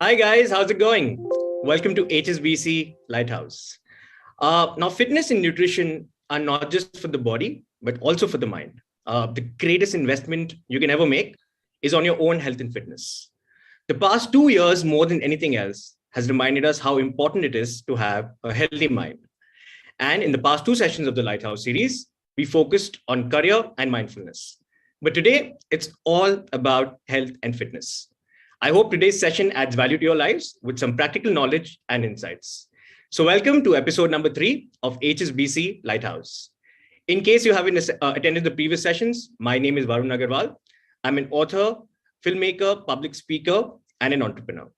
Hi guys, how's it going? Welcome to HSBC Lighthouse. Now, fitness and nutrition are not just for the body, but also for the mind. The greatest investment you can ever make is on your own health and fitness. The past 2 years, more than anything else, has reminded us how important it is to have a healthy mind. And in the past two sessions of the Lighthouse series, we focused on career and mindfulness. But today, it's all about health and fitness. I hope today's session adds value to your lives with some practical knowledge and insights. So welcome to episode number 3 of HSBC Lighthouse. In case you haven't attended the previous sessions, my name is Varun Agarwal. I'm an author, filmmaker, public speaker, and an entrepreneur.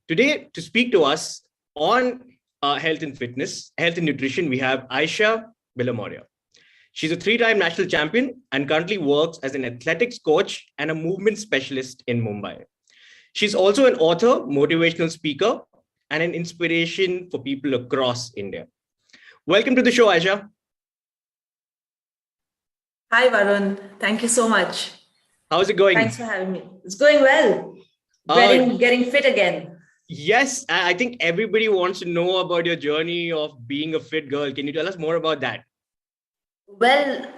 Today, to speak to us on health and fitness, health and nutrition, we have Ayesha Billimoria. She's a 3-time national champion and currently works as an athletics coach and a movement specialist in Mumbai. She's also an author, motivational speaker, and an inspiration for people across India. Welcome to the show, Ayesha. Hi, Varun. Thank you so much. How's it going? Thanks for having me. It's going well. Getting fit again. Yes, I think everybody wants to know about your journey of being a fit girl. Can you tell us more about that? Well,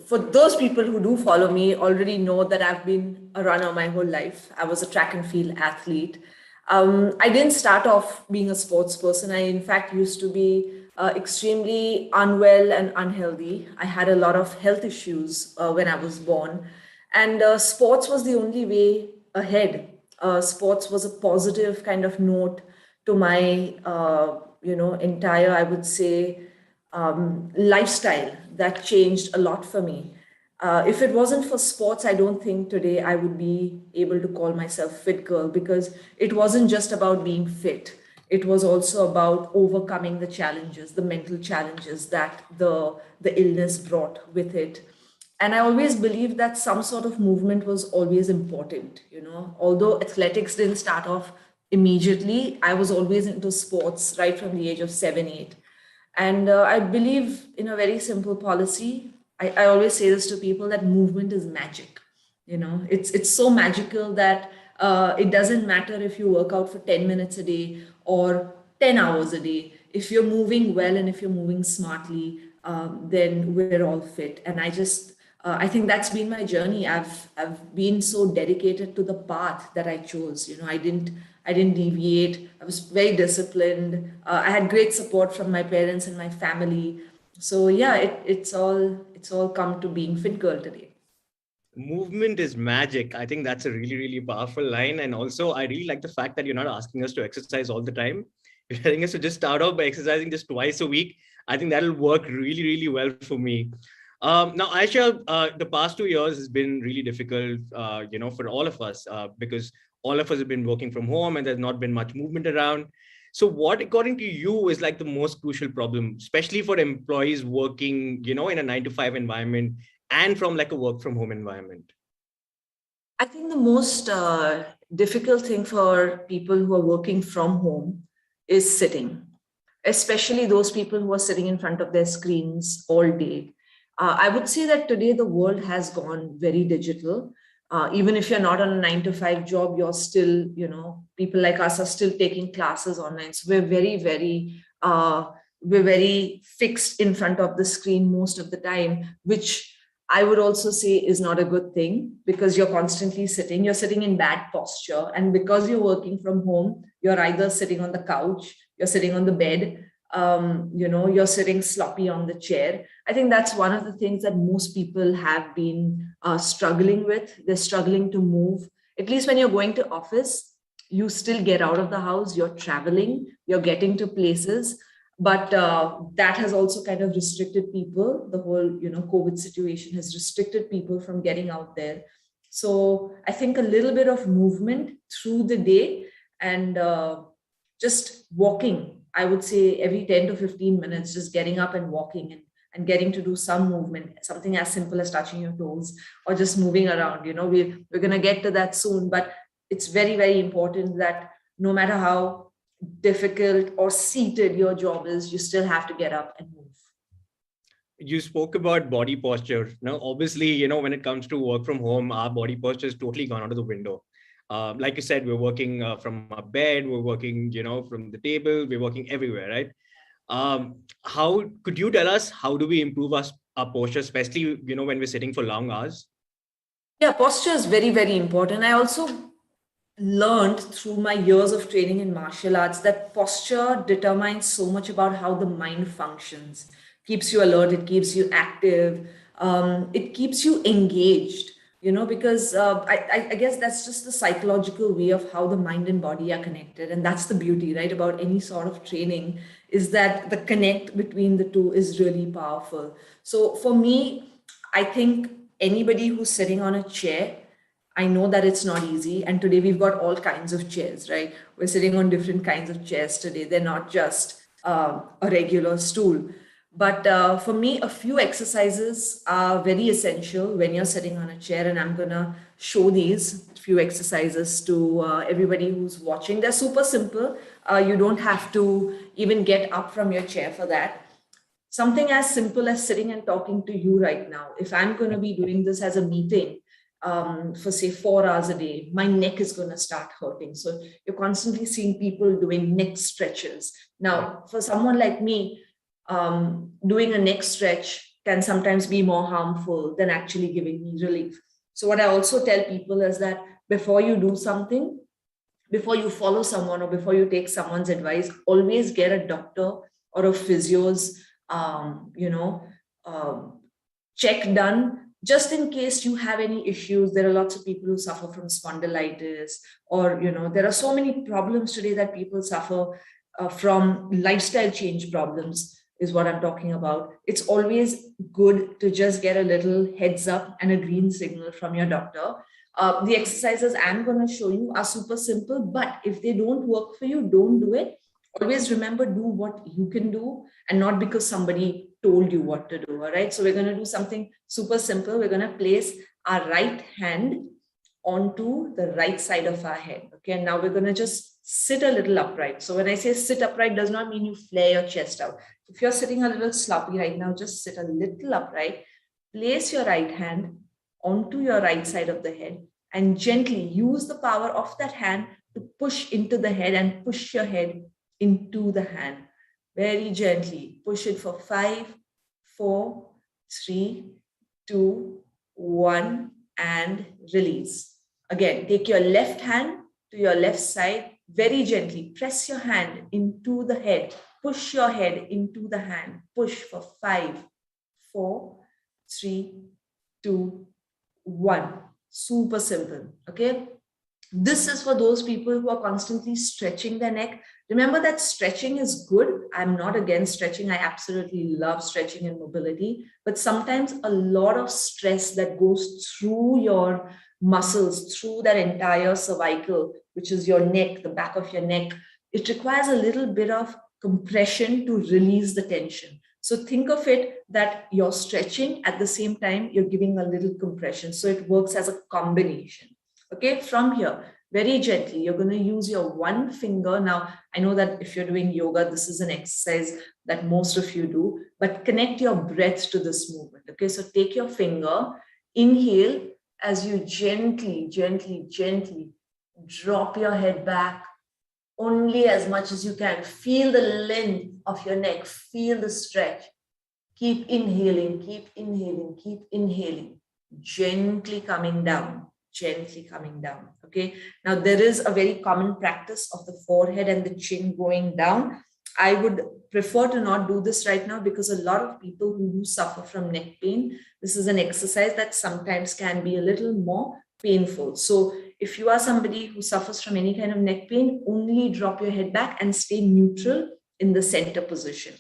for those people who do follow me already know that I've been a runner my whole life. I was a track and field athlete. I didn't start off being a sports person. I, in fact, used to be extremely unwell and unhealthy. I had a lot of health issues when I was born. And sports was the only way ahead. Sports was a positive kind of note to my, entire, I would say, lifestyle that changed a lot for me. If it wasn't for sports, I don't think today I would be able to call myself fit girl, because it wasn't just about being fit. It was also about overcoming the challenges, the mental challenges that the illness brought with it. And I always believed that some sort of movement was always important. Although athletics didn't start off immediately, I was always into sports right from the age of 7, 8. And I believe in a very simple policy. I always say this to people, that movement is magic. It's so magical that it doesn't matter if you work out for 10 minutes a day or 10 hours a day. If you're moving well and if you're moving smartly, then we're all fit. And I think that's been my journey. I've been so dedicated to the path that I chose. I didn't deviate. I was very disciplined. I had great support from my parents and my family. So yeah, it's all come to being fit girl today. Movement is magic. I think that's a really, really powerful line. And also, I really like the fact that you're not asking us to exercise all the time. You're telling us to just start off by exercising just twice a week. I think that'll work really, really well for me. Now, Ayesha, the past 2 years has been really difficult, for all of us, because all of us have been working from home and there's not been much movement around. So what, according to you, is like the most crucial problem, especially for employees working, in a 9-to-5 environment and from like a work from home environment? I think the most difficult thing for people who are working from home is sitting, especially those people who are sitting in front of their screens all day. I would say that today the world has gone very digital. Even if you're not on a 9 to 5 job, you're still, people like us are still taking classes online. So we're very fixed in front of the screen most of the time, which I would also say is not a good thing, because you're constantly sitting, you're sitting in bad posture. And because you're working from home, you're either sitting on the couch, you're sitting on the bed, you're sitting sloppy on the chair. I think that's one of the things that most people have been struggling with. They're struggling to move. At least when you're going to office, you still get out of the house, you're traveling, you're getting to places. But that has also kind of restricted people. The whole, COVID situation has restricted people from getting out there. So I think a little bit of movement through the day, and just walking, I would say every 10 to 15 minutes, just getting up and walking, and getting to do some movement, something as simple as touching your toes or just moving around. We're going to get to that soon, but it's very, very important that no matter how difficult or seated your job is, you still have to get up and move. You spoke about body posture. Now, obviously, when it comes to work from home, our body posture is totally gone out of the window. Like you said, we're working from our bed, we're working, from the table, we're working everywhere, right? How could you tell us, how do we improve our posture, especially, when we're sitting for long hours? Yeah, posture is very, very important. I also learned through my years of training in martial arts that posture determines so much about how the mind functions. Keeps you alert, it keeps you active, it keeps you engaged, because I guess that's just the psychological way of how the mind and body are connected. And that's the beauty, right, about any sort of training, is that the connect between the two is really powerful. So for me, I think anybody who's sitting on a chair, I know that it's not easy. And today we've got all kinds of chairs, right? We're sitting on different kinds of chairs today. They're not just a regular stool. But for me, a few exercises are very essential when you're sitting on a chair. And I'm going to show these few exercises to everybody who's watching. They're super simple. You don't have to even get up from your chair for that. Something as simple as sitting and talking to you right now. If I'm going to be doing this as a meeting, for say 4 hours a day, my neck is going to start hurting. So you're constantly seeing people doing neck stretches. Now, for someone like me, doing a neck stretch can sometimes be more harmful than actually giving me relief. So what I also tell people is that before you do something, before you follow someone or before you take someone's advice, always get a doctor or a physio's, check done, just in case you have any issues. There are lots of people who suffer from spondylitis, or, there are so many problems today that people suffer from lifestyle change problems, is what I'm talking about. It's always good to just get a little heads up and a green signal from your doctor. The exercises I'm going to show you are super simple, but if they don't work for you, don't do it. Always remember, do what you can do, and not because somebody told you what to do. All right. So we're going to do something super simple. We're going to place our right hand onto the right side of our head. Okay. And now we're going to just sit a little upright. So when I say sit upright, does not mean you flare your chest out. If you're sitting a little sloppy right now, just sit a little upright. Place your right hand onto your right side of the head and gently use the power of that hand to push into the head and push your head into the hand. Very gently. Push it for 5, 4, 3, 2, 1, and release. Again, take your left hand to your left side. Very gently. Press your hand into the head. Push your head into the hand. Push for 5, 4, 3, 2, 1. Super simple. Okay. This is for those people who are constantly stretching their neck. Remember that stretching is good. I'm not against stretching. I absolutely love stretching and mobility. But sometimes a lot of stress that goes through your muscles, through that entire cervical, which is your neck, the back of your neck, it requires a little bit of compression to release the tension. So think of it that you're stretching, at the same time, you're giving a little compression. So it works as a combination. Okay, from here, very gently, you're going to use your one finger. Now, I know that if you're doing yoga, this is an exercise that most of you do, but connect your breath to this movement. Okay, so take your finger, inhale as you gently, gently, gently drop your head back only as much as you can. Feel the length of your neck, feel the stretch. Keep inhaling, keep inhaling, keep inhaling, gently coming down, gently coming down. Okay. Now, there is a very common practice of the forehead and the chin going down. I would prefer to not do this right now because a lot of people who do suffer from neck pain, this is an exercise that sometimes can be a little more painful. So if you are somebody who suffers from any kind of neck pain, only drop your head back and stay neutral in the center position.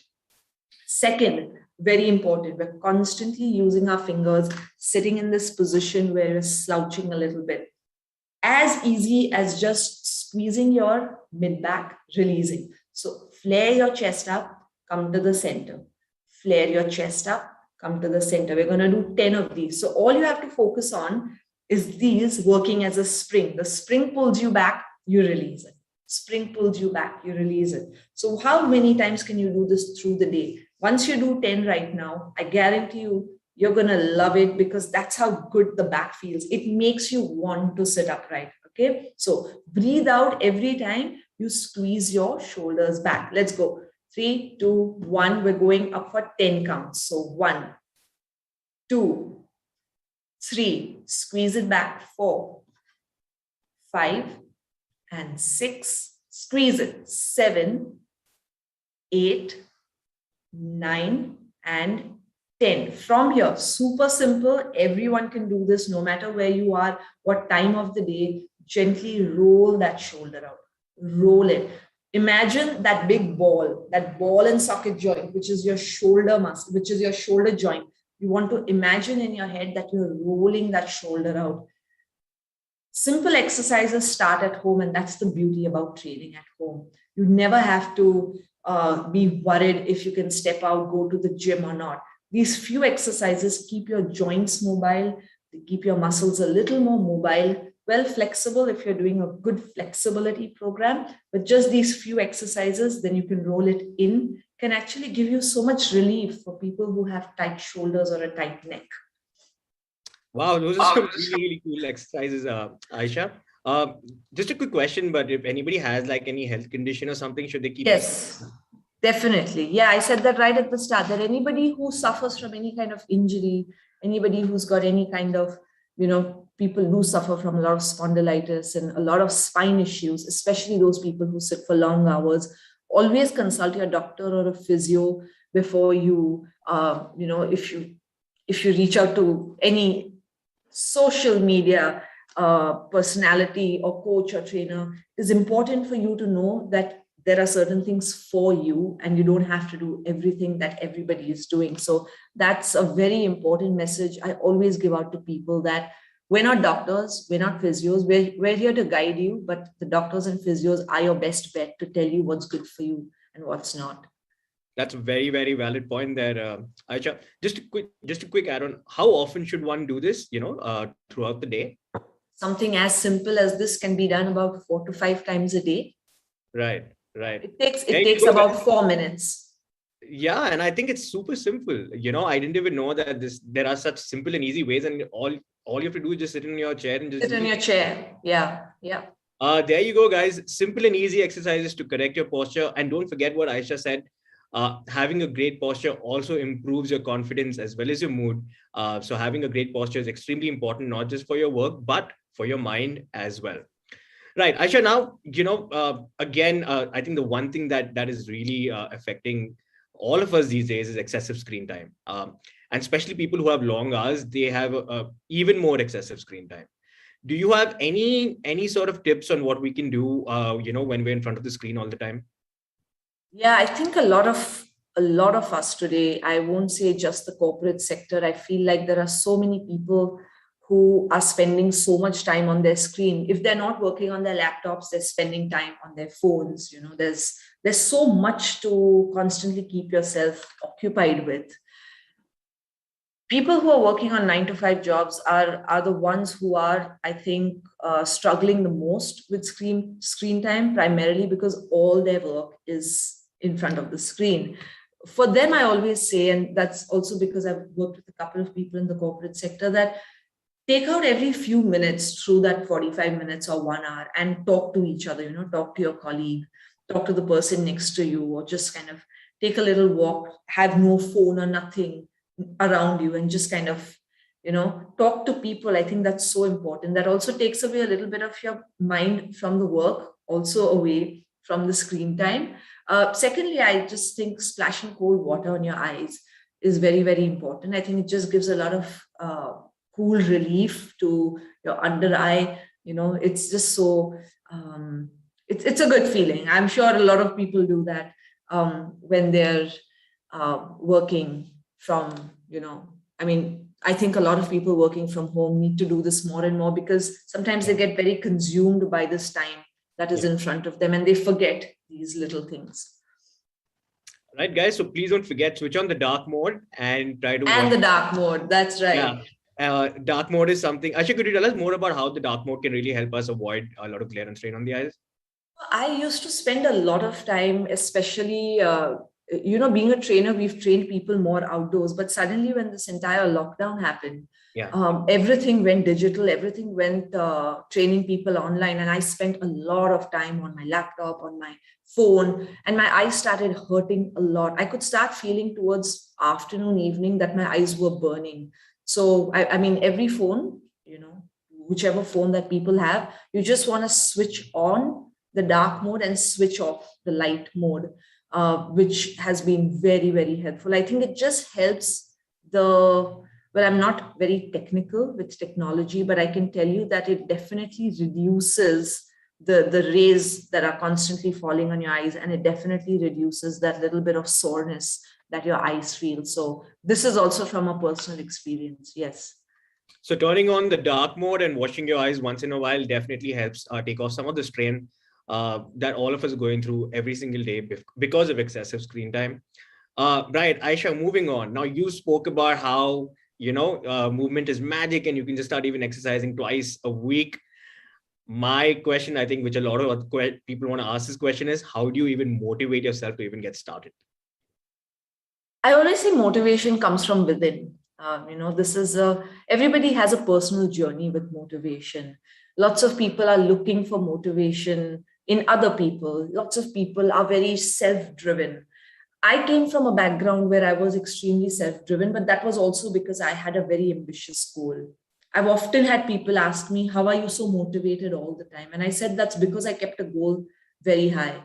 Second, very important, we're constantly using our fingers, sitting in this position where we're slouching a little bit. As easy as just squeezing your mid back, releasing. So flare your chest up, come to the center. Flare your chest up, come to the center. We're going to do 10 of these. So all you have to focus on is these working as a spring. The spring pulls you back, you release it. Spring pulls you back, you release it. So how many times can you do this through the day? Once you do 10 right now, I guarantee you're going to love it because that's how good the back feels. It makes you want to sit upright. Okay. So breathe out every time you squeeze your shoulders back. Let's go. 3, 2, 1. We're going up for 10 counts. So 1, 2, 3. Squeeze it back. 4, 5, and 6. Squeeze it. 7, 8, 9, and 10. From here, super simple. Everyone can do this no matter where you are, what time of the day. Gently roll that shoulder out. Roll it. Imagine that big ball, that ball and socket joint, which is your shoulder muscle, which is your shoulder joint. You want to imagine in your head that you're rolling that shoulder out. Simple exercises start at home, and that's the beauty about training at home. You never have to be worried if you can step out, go to the gym or not. These few exercises keep your joints mobile, they keep your muscles a little more mobile, well flexible if you're doing a good flexibility program. But just these few exercises, then you can roll it in, can actually give you so much relief for people who have tight shoulders or a tight neck. Wow, those are some really, really cool exercises, Ayesha. Just a quick question, but if anybody has like any health condition or something, should they keep? Yes, definitely. Yeah, I said that right at the start, that anybody who suffers from any kind of injury, anybody who's got any kind of, people do suffer from a lot of spondylitis and a lot of spine issues, especially those people who sit for long hours. Always consult your doctor or a physio before you, if you reach out to any social media personality or coach or trainer. It's important for you to know that there are certain things for you and you don't have to do everything that everybody is doing. So that's a very important message I always give out to people, that we're not doctors, we're not physios, we're here to guide you, but the doctors and physios are your best bet to tell you what's good for you and what's not. That's a very, very valid point there, Ayesha. Just a quick add-on. How often should one do this, throughout the day? Something as simple as this can be done about 4 to 5 times a day. Right. It takes about 4 minutes. Yeah, and I think it's super simple. I didn't even know that there are such simple and easy ways, and all you have to do is just sit in your chair and just sit in your chair. Yeah. There you go, guys. Simple and easy exercises to correct your posture. And don't forget what Ayesha said. Having a great posture also improves your confidence as well as your mood. So having a great posture is extremely important, not just for your work, but for your mind as well. Right, Ayesha, now, again, I think the one thing that is really affecting all of us these days is excessive screen time. And especially people who have long hours, they have even more excessive screen time. Do you have any sort of tips on what we can do, when we're in front of the screen all the time? Yeah, I think a lot of us today, I won't say just the corporate sector, I feel like there are so many people who are spending so much time on their screen. If they're not working on their laptops, they're spending time on their phones. There's so much to constantly keep yourself occupied with. people who are working on 9 to 5 jobs are the ones who are, I think, struggling the most with screen time, primarily because all their work is in front of the screen. For them, I always say, and that's also because I've worked with a couple of people in the corporate sector, that take out every few minutes through that 45 minutes or 1 hour and talk to each other, talk to your colleague, talk to the person next to you, or just kind of take a little walk, have no phone or nothing around you, and just kind of, talk to people. I think that's so important. That also takes away a little bit of your mind from the work, also away from the screen time. Secondly, I just think splashing cold water on your eyes is very, very important. I think it just gives a lot of cool relief to your under eye. It's just so, it's a good feeling. I'm sure a lot of people do that when they're working from, I think a lot of people working from home need to do this more and more, because sometimes they get very consumed by this time that is in front of them and they forget these little things. Right, guys. So please don't forget, switch on the dark mode and try to watch. The dark mode. That's right. Yeah. Dark mode is something. Actually, could you tell us more about how the dark mode can really help us avoid a lot of glare and strain on the eyes? I used to spend a lot of time, especially, being a trainer, we've trained people more outdoors. But suddenly when this entire lockdown happened, everything went digital, everything went training people online. And I spent a lot of time on my laptop, on my phone, and my eyes started hurting a lot. I could start feeling towards afternoon, evening that my eyes were burning. So, I mean, every phone, whichever phone that people have, you just want to switch on the dark mode and switch off the light mode, which has been very, very helpful. I think it just helps I'm not very technical with technology, but I can tell you that it definitely reduces the rays that are constantly falling on your eyes, and it definitely reduces that little bit of soreness that your eyes feel. So this is also from a personal experience. Yes. So turning on the dark mode and washing your eyes once in a while definitely helps take off some of the strain that all of us are going through every single day because of excessive screen time. Right, Ayesha, moving on. Now, you spoke about how, movement is magic and you can just start even exercising twice a week. My question, I think, which a lot of people want to ask this question is, how do you even motivate yourself to even get started? I always say motivation comes from within. This is everybody has a personal journey with motivation. Lots of people are looking for motivation in other people. Lots of people are very self-driven. I came from a background where I was extremely self-driven, but that was also because I had a very ambitious goal. I've often had people ask me, how are you so motivated all the time? And I said, that's because I kept a goal very high.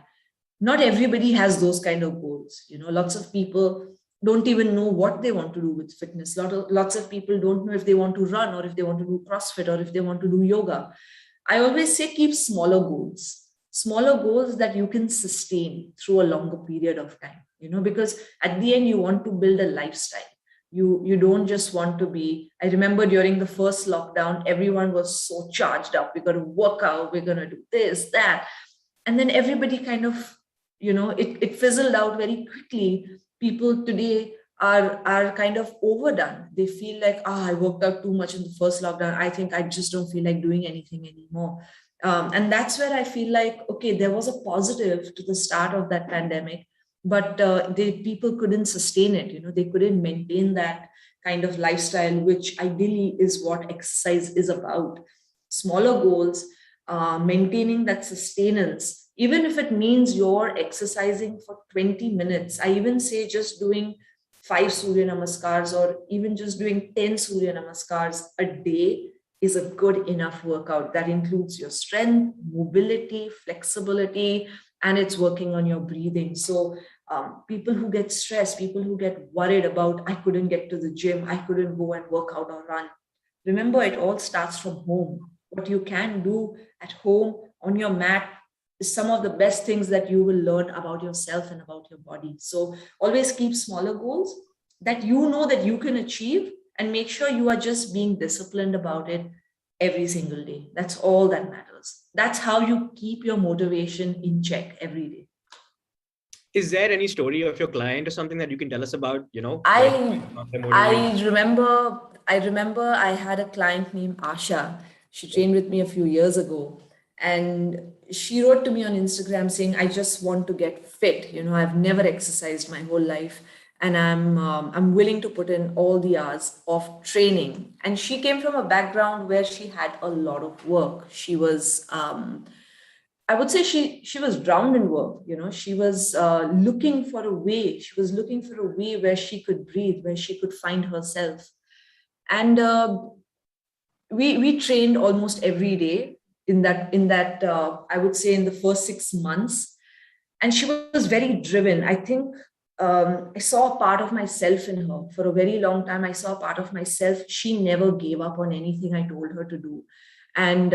Not everybody has those kind of goals. Lots of people don't even know what they want to do with fitness. Lots of people don't know if they want to run, or if they want to do CrossFit, or if they want to do yoga. I always say keep smaller goals that you can sustain through a longer period of time, because at the end you want to build a lifestyle. You don't just want to be. I remember during the first lockdown, everyone was so charged up. We're going to work out, we're going to do this, that. And then everybody kind of, it fizzled out very quickly. People today are kind of overdone. They feel like, I worked out too much in the first lockdown. I think I just don't feel like doing anything anymore. And that's where I feel like, okay, there was a positive to the start of that pandemic, but people couldn't sustain it. They couldn't maintain that kind of lifestyle, which ideally is what exercise is about. Smaller goals, maintaining that sustenance. Even if it means you're exercising for 20 minutes, I even say just doing 5 Surya Namaskars, or even just doing 10 Surya Namaskars a day is a good enough workout. That includes your strength, mobility, flexibility, and it's working on your breathing. So people who get stressed, people who get worried about, I couldn't get to the gym, I couldn't go and work out or run. Remember, it all starts from home. What you can do at home on your mat is some of the best things that you will learn about yourself and about your body. So always keep smaller goals that that you can achieve, and make sure you are just being disciplined about it every single day. That's all that matters. That's how you keep your motivation in check every day. Is there any story of your client or something that you can tell us about, where you I found the motivation? I remember I had a client named Asha. She trained with me a few years ago, and she wrote to me on Instagram saying, "I just want to get fit. I've never exercised my whole life, and I'm willing to put in all the hours of training." And she came from a background where she had a lot of work. She was I would say she was drowned in work. She was looking for a way. She was looking for a way where she could breathe, where she could find herself. And we trained almost every day in that I would say in the first 6 months, and she was very driven. I think I saw a part of myself in her for a very long time. I saw a part of myself. She never gave up on anything I told her to do, and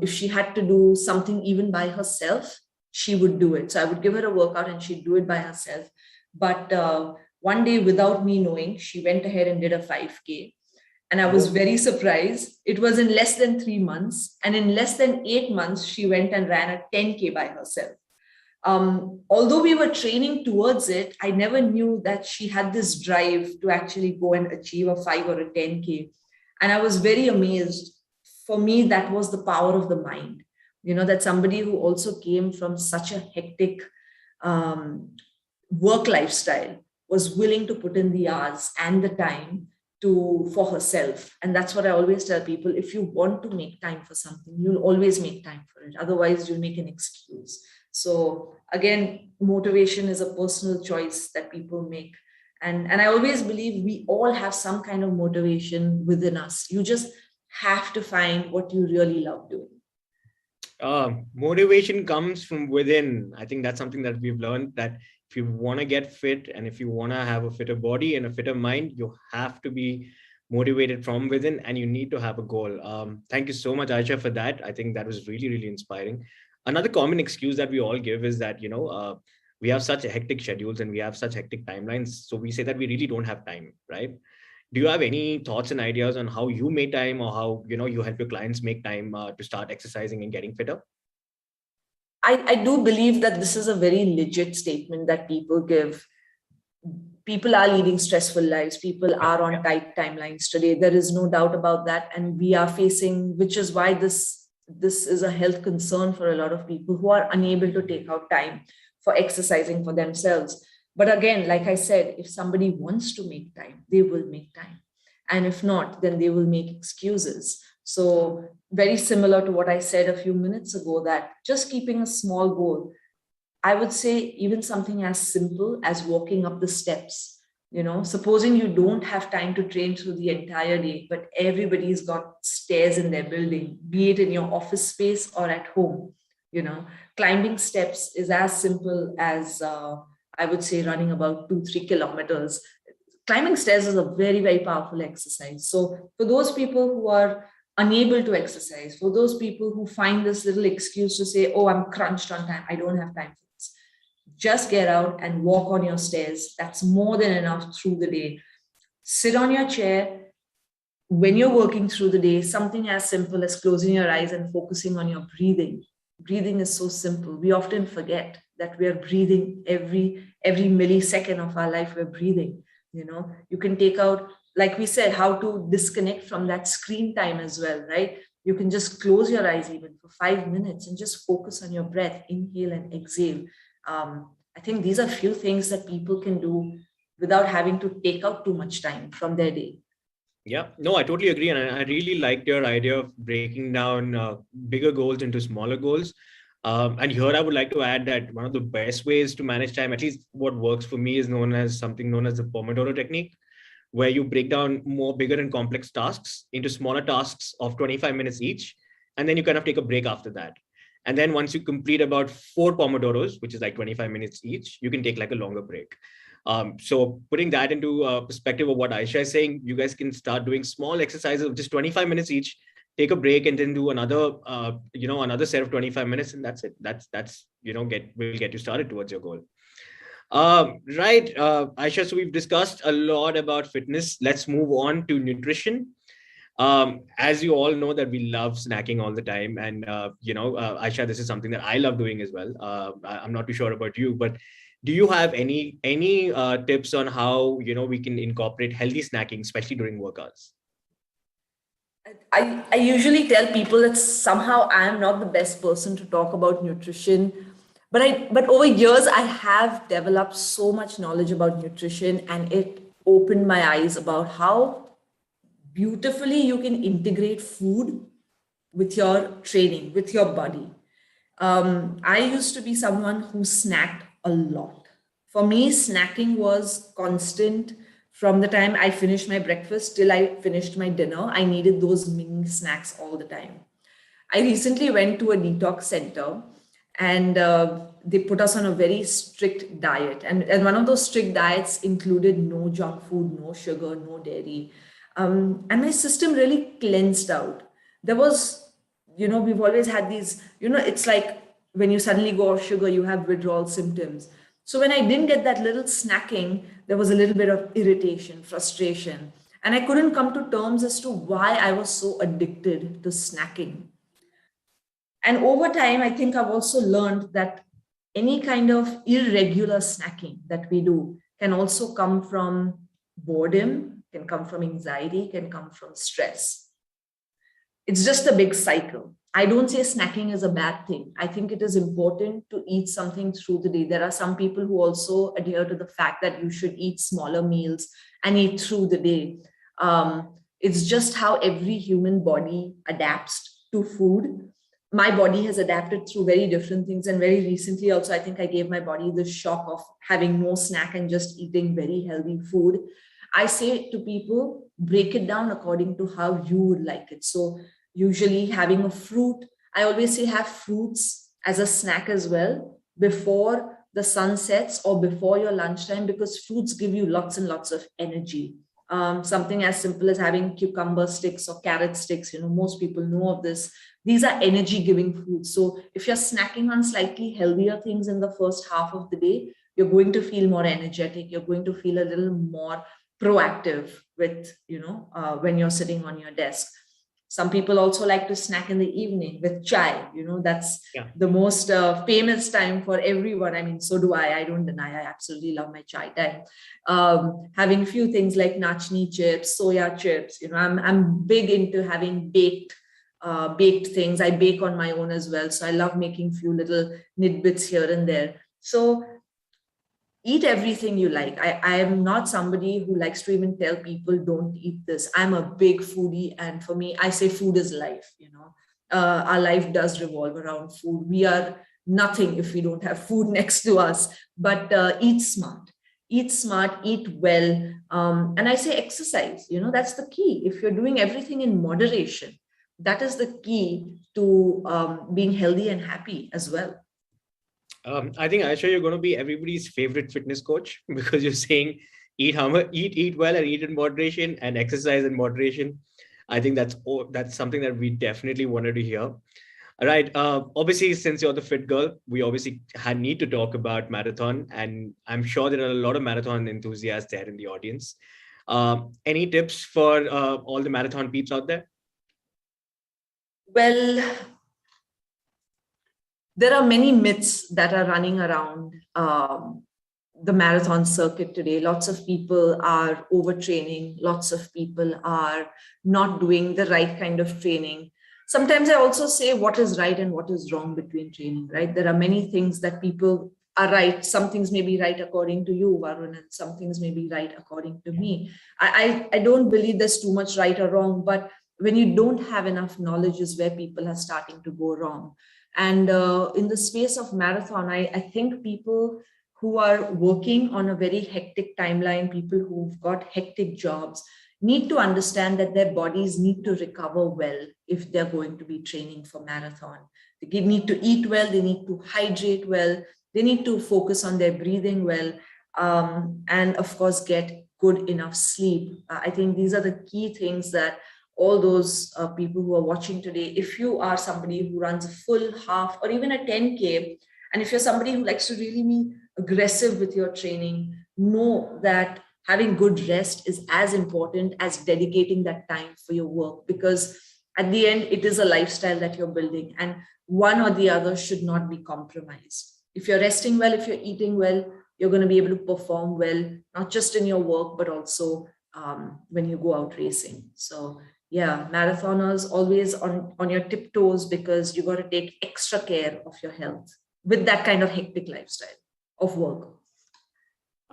if she had to do something even by herself, she would do it. So I would give her a workout and she'd do it by herself. But one day, without me knowing, she went ahead and did a 5K, and I was Whoa. very surprised. It was in less than 3 months, and in less than 8 months, she went and ran a 10K by herself. Although we were training towards it, I never knew that she had this drive to actually go and achieve a 5 or a 10K. And I was very amazed. For me, that was the power of the mind. That somebody who also came from such a hectic um, work lifestyle was willing to put in the hours and the time to for herself. And that's what I always tell people: if you want to make time for something, you'll always make time for it. Otherwise, you'll make an excuse. So again, motivation is a personal choice that people make. And I always believe we all have some kind of motivation within us. You just have to find what you really love doing. Motivation comes from within. I think that's something that we've learned, that if you want to get fit and if you want to have a fitter body and a fitter mind, you have to be motivated from within, and you need to have a goal. Thank you so much, Aisha, for that. I think that was really, really inspiring. Another common excuse that we all give is that, we have such hectic schedules and we have such hectic timelines. So we say that we really don't have time, right? Do you have any thoughts and ideas on how you make time, or how you help your clients make time to start exercising and getting fitter? I do believe that this is a very legit statement that people give. People are leading stressful lives. People are on tight timelines today. There is no doubt about that. And we are facing, which is why this is a health concern for a lot of people who are unable to take out time for exercising for themselves. But again, like I said, if somebody wants to make time, they will make time. And if not, then they will make excuses. So very similar to what I said a few minutes ago, that just keeping a small goal. I would say even something as simple as walking up the steps. Supposing you don't have time to train through the entire day, but everybody's got stairs in their building, be it in your office space or at home. Climbing steps is as simple as I would say running about 2-3 kilometers. Climbing stairs is a very, very powerful exercise. So for those people who are unable to exercise, for those people who find this little excuse to say, "Oh, I'm crunched on time, I don't have time for this," just get out and walk on your stairs. That's more than enough through the day. Sit on your chair. When you're working through the day, something as simple as closing your eyes and focusing on your breathing. Breathing is so simple. We often forget that we are breathing every millisecond of our life. We're breathing. You can take out, like we said, how to disconnect from that screen time as well, right? You can just close your eyes even for 5 minutes and just focus on your breath, inhale and exhale. I think these are few things that people can do without having to take out too much time from their day. Yeah, no, I totally agree. And I really liked your idea of breaking down bigger goals into smaller goals. And here I would like to add that one of the best ways to manage time, at least what works for me, is something known as the Pomodoro technique, where you break down more bigger and complex tasks into smaller tasks of 25 minutes each. And then you kind of take a break after that. And then once you complete about 4 Pomodoros, which is like 25 minutes each, you can take like a longer break. So putting that into perspective of what Ayesha is saying, you guys can start doing small exercises of just 25 minutes each, take a break, and then do another set of 25 minutes. And that's it. That's will get you started towards your goal. Right, Ayesha, so we've discussed a lot about fitness. Let's move on to nutrition. As you all know that we love snacking all the time. And, Aisha, this is something that I love doing as well. I'm not too sure about you, but do you have any tips on how, we can incorporate healthy snacking, especially during workouts? I usually tell people that somehow I am not the best person to talk about nutrition, but over years I have developed so much knowledge about nutrition, and it opened my eyes about how beautifully you can integrate food with your training, with your body. I used to be someone who snacked a lot. For me, snacking was constant from the time I finished my breakfast till I finished my dinner. I needed those mini snacks all the time. I recently went to a detox center, and they put us on a very strict diet. And one of those strict diets included no junk food, no sugar, no dairy. And my system really cleansed out. There was, we've always had these, it's like when you suddenly go off sugar, you have withdrawal symptoms. So when I didn't get that little snacking, there was a little bit of irritation, frustration. And I couldn't come to terms as to why I was so addicted to snacking. And over time, I think I've also learned that any kind of irregular snacking that we do can also come from boredom, can come from anxiety, can come from stress. It's just a big cycle. I don't say snacking is a bad thing. I think it is important to eat something through the day. There are some people who also adhere to the fact that you should eat smaller meals and eat through the day. It's just how every human body adapts to food. My body has adapted through very different things. And very recently also, I think I gave my body the shock of having no snack and just eating very healthy food. I say to people, break it down according to how you would like it. So usually having a fruit, I always say have fruits as a snack as well before the sun sets or before your lunchtime, because fruits give you lots and lots of energy. Something as simple as having cucumber sticks or carrot sticks, most people know of this. These are energy giving foods. So if you're snacking on slightly healthier things in the first half of the day, you're going to feel more energetic. You're going to feel a little more proactive with, when you're sitting on your desk. Some people also like to snack in the evening with chai. That's the most famous time for everyone. I mean, so do I. I don't deny. I absolutely love my chai time. Having a few things like nachni chips, soya chips. I'm big into having baked things. I bake on my own as well. So I love making few little nidbits here and there. So eat everything you like. I am not somebody who likes to even tell people don't eat this. I'm a big foodie. And for me, I say food is life. Our life does revolve around food. We are nothing if we don't have food next to us, but eat smart, eat well. And I say exercise, that's the key. If you're doing everything in moderation, that is the key to being healthy and happy as well. I think, Ayesha, you're going to be everybody's favorite fitness coach because you're saying eat well and eat in moderation and exercise in moderation. I think that's something that we definitely wanted to hear. All right. Obviously, since you're the fit girl, we obviously need to talk about marathon, and I'm sure there are a lot of marathon enthusiasts there in the audience. Any tips for all the marathon peeps out there? Well, there are many myths that are running around the marathon circuit today. Lots of people are overtraining. Lots of people are not doing the right kind of training. Sometimes I also say what is right and what is wrong between training, right? There are many things that people are right. Some things may be right according to you, Varun, and some things may be right according to me. I don't believe there's too much right or wrong, but when you don't have enough knowledge is where people are starting to go wrong. And in the space of marathon, I think people who are working on a very hectic timeline, people who've got hectic jobs, need to understand that their bodies need to recover well if they're going to be training for marathon. They need to eat well, they need to hydrate well, they need to focus on their breathing well, and of course, get good enough sleep. I think these are the key things that all those people who are watching today, if you are somebody who runs a full half or even a 10K, and if you're somebody who likes to really be aggressive with your training, know that having good rest is as important as dedicating that time for your work, because at the end, it is a lifestyle that you're building, and one or the other should not be compromised. If you're resting well, if you're eating well, you're going to be able to perform well, not just in your work, but also when you go out racing. So yeah, marathoners always on your tiptoes, because you got to take extra care of your health with that kind of hectic lifestyle of work.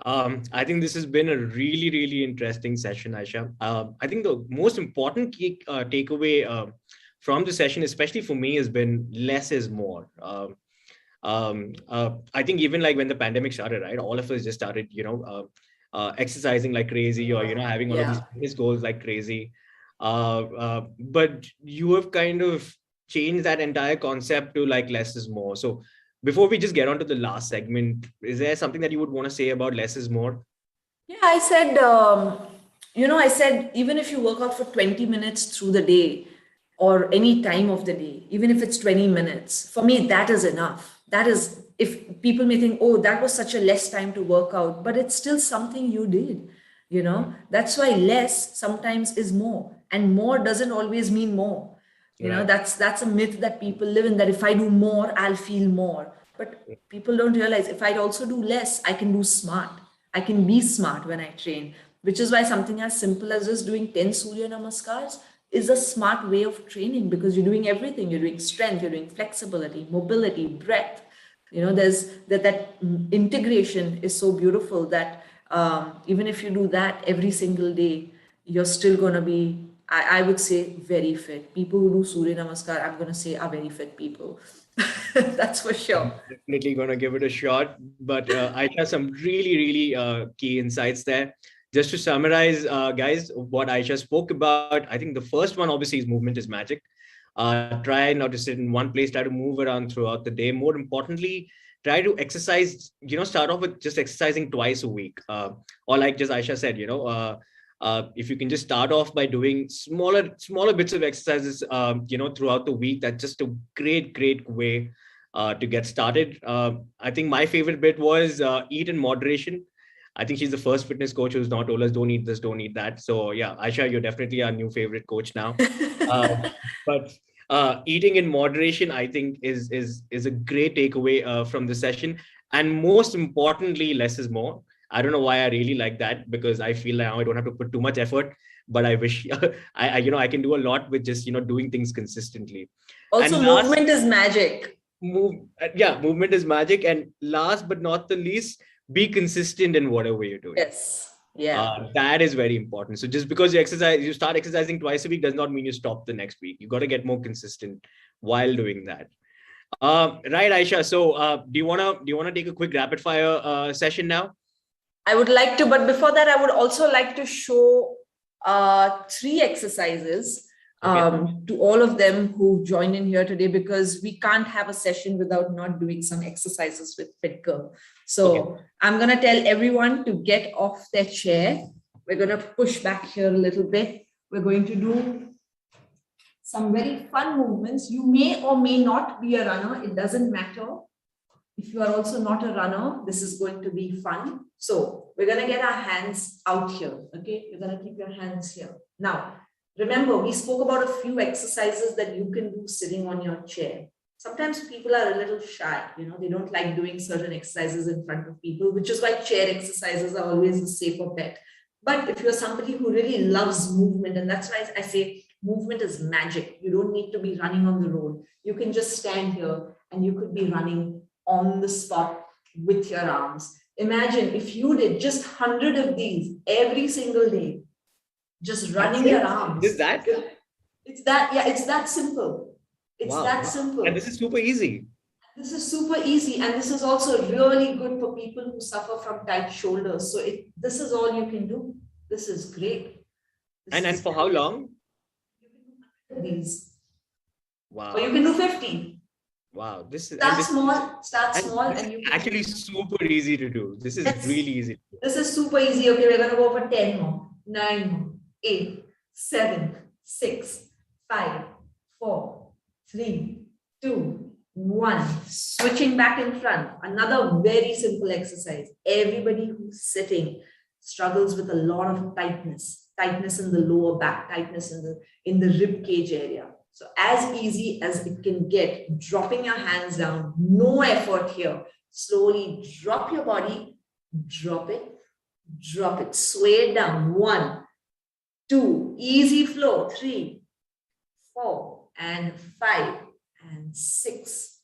I think this has been a really, really interesting session, Ayesha. I think the most important key takeaway from the session, especially for me, has been less is more. I think even like when the pandemic started, right, all of us just started, exercising like crazy, or having all of these fitness goals like crazy. But you have kind of changed that entire concept to like less is more. So before we just get on to the last segment, is there something that you would want to say about less is more? Yeah, I said, I said, even if you work out for 20 minutes through the day or any time of the day, even if it's 20 minutes, for me, that is enough. That is, if people may think, oh, that was such a less time to work out, but it's still something you did, That's why less sometimes is more, and more doesn't always mean more. That's a myth that people live in, that if I do more, I'll feel more. But people don't realize, if I also do less, I can do smart. I can be smart when I train, which is why something as simple as just doing 10 Surya Namaskars is a smart way of training, because you're doing everything. You're doing strength, you're doing flexibility, mobility, breath. There's that integration is so beautiful that even if you do that every single day, you're still going to be, I would say, very fit. People who do Surya Namaskar, I'm going to say, are very fit people. That's for sure. I'm definitely going to give it a shot. But I have some really, really key insights there. Just to summarize, guys, what Ayesha spoke about, I think the first one obviously is movement is magic. Try not to sit in one place, try to move around throughout the day. More importantly, try to exercise, start off with just exercising twice a week. Or like just Ayesha said, if you can just start off by doing smaller bits of exercises, throughout the week, that's just a great way to get started. I think my favorite bit was eat in moderation. I think she's the first fitness coach who's not told us don't eat this, don't eat that. So yeah, Ayesha, you're definitely our new favorite coach now. But eating in moderation, I think, is a great takeaway from the session. And most importantly, less is more. I don't know why I really like that, because I feel now I don't have to put too much effort, but I wish I can do a lot with just doing things consistently. Also, and movement is magic. Movement is magic. And last but not the least, be consistent in whatever you're doing. Yes. Yeah. That is very important. So just because you start exercising twice a week does not mean you stop the next week. You got to get more consistent while doing that. Right, Ayesha. So do you wanna take a quick rapid fire session now? I would like to, but before that, I would also like to show 3 exercises to all of them who joined in here today, because we can't have a session without not doing some exercises with FitGirl. So I'm going to tell everyone to get off their chair. We're going to push back here a little bit. We're going to do some very fun movements. You may or may not be a runner. It doesn't matter. If you are also not a runner, this is going to be fun. So we're going to get our hands out here. Okay, you're going to keep your hands here. Now, remember, we spoke about a few exercises that you can do sitting on your chair. Sometimes people are a little shy, they don't like doing certain exercises in front of people, which is why chair exercises are always the safer bet. But if you're somebody who really loves movement, and that's why I say movement is magic. You don't need to be running on the road. You can just stand here and you could be running on the spot with your arms. Imagine if you did just 100 of these every single day, just running your arms. Is that? It's that simple. It's that simple. And this is super easy. This is super easy. And this is also really good for people who suffer from tight shoulders. So this is all you can do. This is great. And for how long? These. Wow. Or you can do 50. Wow, start small, and you actually super easy to do. This is really easy. This is super easy. Okay, we're gonna go for 10 more, 9 more, 8, 7, 6, 5, 4, 3, 2, 1. Switching back in front. Another very simple exercise. Everybody who's sitting, struggles with a lot of tightness in the lower back, tightness in the rib cage area. So as easy as it can get, dropping your hands down, no effort here. Slowly drop your body, drop it, sway it down. 1, 2, easy flow. 3, 4, and 5, and 6,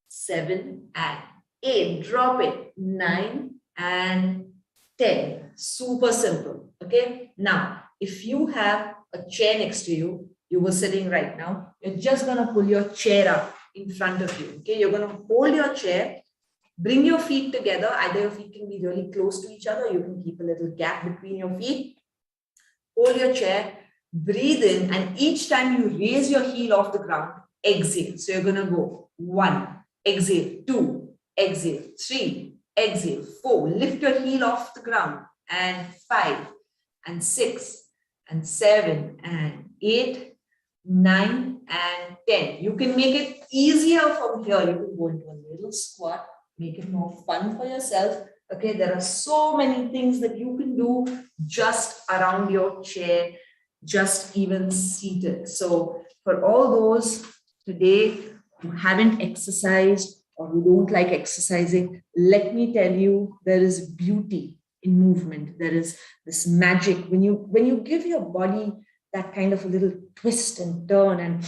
7, and 8. Drop it. 9 and 10. Super simple. Okay. Now, if you have a chair next to you, you were sitting right now, you're just going to pull your chair up in front of you. Okay. You're going to hold your chair, bring your feet together. Either your feet can be really close to each other. You can keep a little gap between your feet. Hold your chair, breathe in, and each time you raise your heel off the ground, exhale. So you're going to go 1, exhale, 2, exhale, 3, exhale, 4. Lift your heel off the ground, and 5, and 6, and 7, and 8, 9, and 10. You can make it easier from here. You can go into a little squat, make it more fun for yourself. Okay, there are so many things that you can do just around your chair, just even seated. So for all those today who haven't exercised or who don't like exercising, let me tell you, there is beauty in movement. There is this magic when you give your body that kind of a little twist and turn and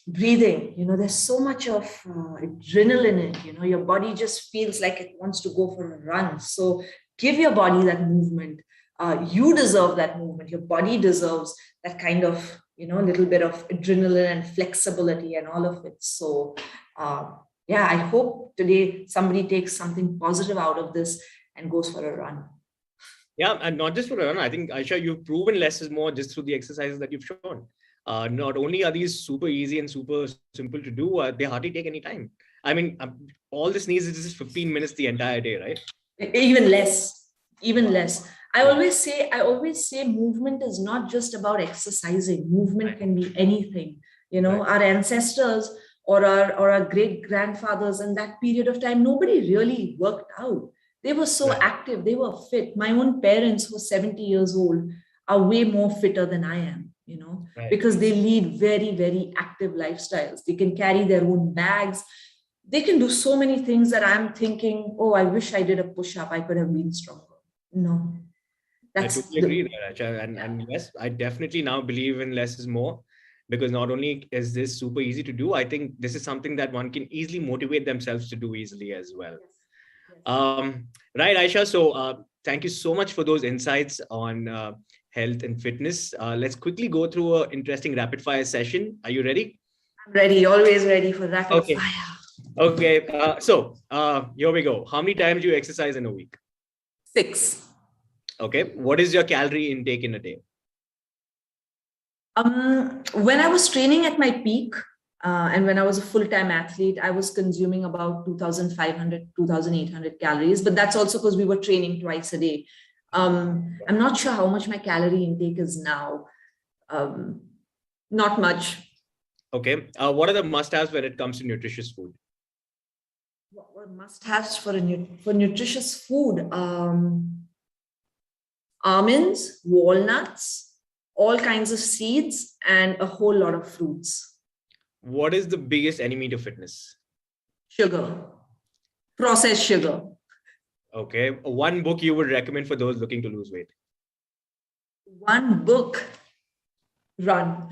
breathing. There's so much of adrenaline in it. Your body just feels like it wants to go for a run. So give your body that movement. You deserve that movement. Your body deserves that kind of little bit of adrenaline and flexibility and all of it. So I hope today somebody takes something positive out of this and goes for a run. Yeah, and not just for a run. I think, Ayesha, you've proven less is more just through the exercises that you've shown. Not only are these super easy and super simple to do, they hardly take any time. I mean, all this needs is just 15 minutes the entire day, right? Even less. I always say movement is not just about exercising. Movement can be anything. Our ancestors or our great grandfathers in that period of time, nobody really worked out. They were so active. They were fit. My own parents, who are 70 years old, are way more fitter than I am, because they lead very, very active lifestyles. They can carry their own bags. They can do so many things that I'm thinking, oh, I wish I did a push-up. I could have been stronger. No. I totally agree there, Ayesha. And yes, I definitely now believe in less is more, because not only is this super easy to do, I think this is something that one can easily motivate themselves to do easily as well. Right, Ayesha. So thank you so much for those insights on health and fitness. Let's quickly go through an interesting rapid fire session. Are you ready? I'm ready. Always ready for rapid fire. Okay. So here we go. How many times do you exercise in a week? 6. Okay. What is your calorie intake in a day? When I was training at my peak, and when I was a full-time athlete, I was consuming about 2,500, 2,800 calories, but that's also because we were training twice a day. I'm not sure how much my calorie intake is now. Not much. Okay. What are the must-haves when it comes to nutritious food? What must-haves for nutritious food? Almonds, walnuts, all kinds of seeds, and a whole lot of fruits. What is the biggest enemy to fitness? Sugar. Processed sugar. Okay. One book you would recommend for those looking to lose weight? One book. Run.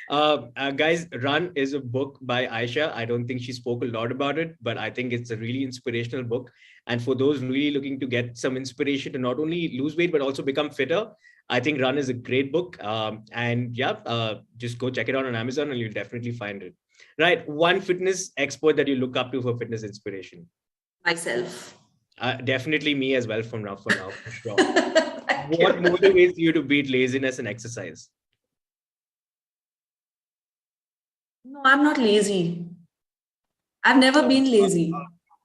Guys, Run is a book by Ayesha. I don't think she spoke a lot about it, but I think it's a really inspirational book. And for those really looking to get some inspiration to not only lose weight, but also become fitter, I think Run is a great book. Just go check it out on Amazon and you'll definitely find it. Right. One fitness expert that you look up to for fitness inspiration? Myself. Definitely me as well for now, for sure. What motivates you to beat laziness and exercise? No, I'm not lazy. I've never been lazy.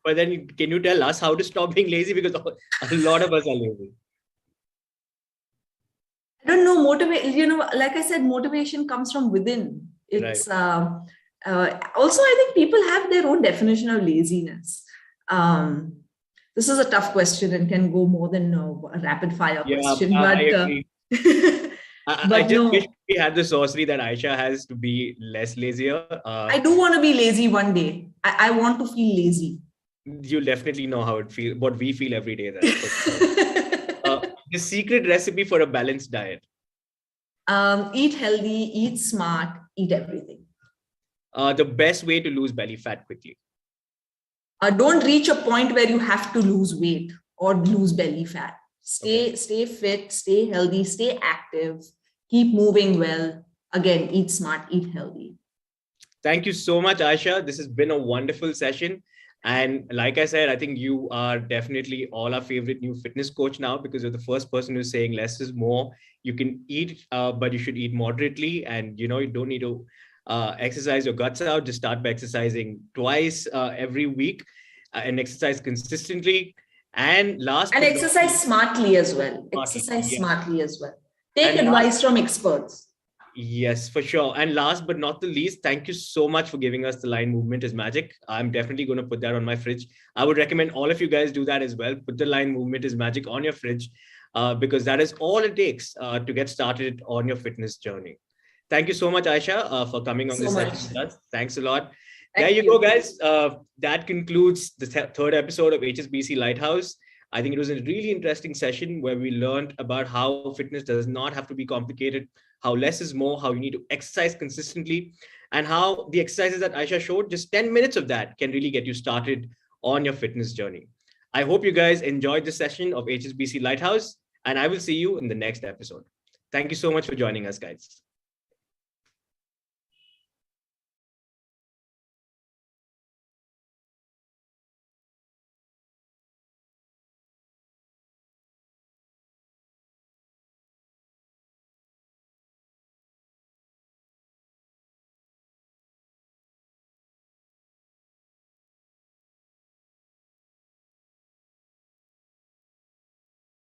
But then can you tell us how to stop being lazy? Because a lot of us are lazy. I don't know, like I said, motivation comes from within. It's also, I think people have their own definition of laziness. The This is a tough question and can go more than a rapid fire question, I but agree. I but just no, wish we had the sorcery that Ayesha has to be less lazier. I do want to be lazy one day. I want to feel lazy. You'll definitely know how it feels, what we feel every day. Then, for sure. The secret recipe for a balanced diet. Eat healthy, eat smart, eat everything. The best way to lose belly fat quickly. Don't reach a point where you have to lose weight or lose belly fat. Stay fit, stay healthy, stay active, keep moving well. Again, eat smart, eat healthy. Thank you so much, Ayesha. This has been a wonderful session. And like I said, I think you are definitely all our favorite new fitness coach now, because you're the first person who's saying less is more. You can eat, but you should eat moderately. And, you don't need to exercise your guts out. Just start by exercising twice every week and exercise consistently. And exercise smartly as well. Exercise smartly as well. Take advice from experts. Yes, for sure. And last but not the least, thank you so much for giving us the line movement is magic. I'm definitely going to put that on my fridge. I would recommend all of you guys do that as well. Put the line movement is magic on your fridge because that is all it takes to get started on your fitness journey. Thank you so much, Ayesha, for coming on this session with us. Thanks a lot. There you go, guys. That concludes the third episode of HSBC Lighthouse. I think it was a really interesting session where we learned about how fitness does not have to be complicated, how less is more, how you need to exercise consistently, and how the exercises that Ayesha showed, just 10 minutes of that can really get you started on your fitness journey. I hope you guys enjoyed this session of HSBC Lighthouse, and I will see you in the next episode. Thank you so much for joining us, guys.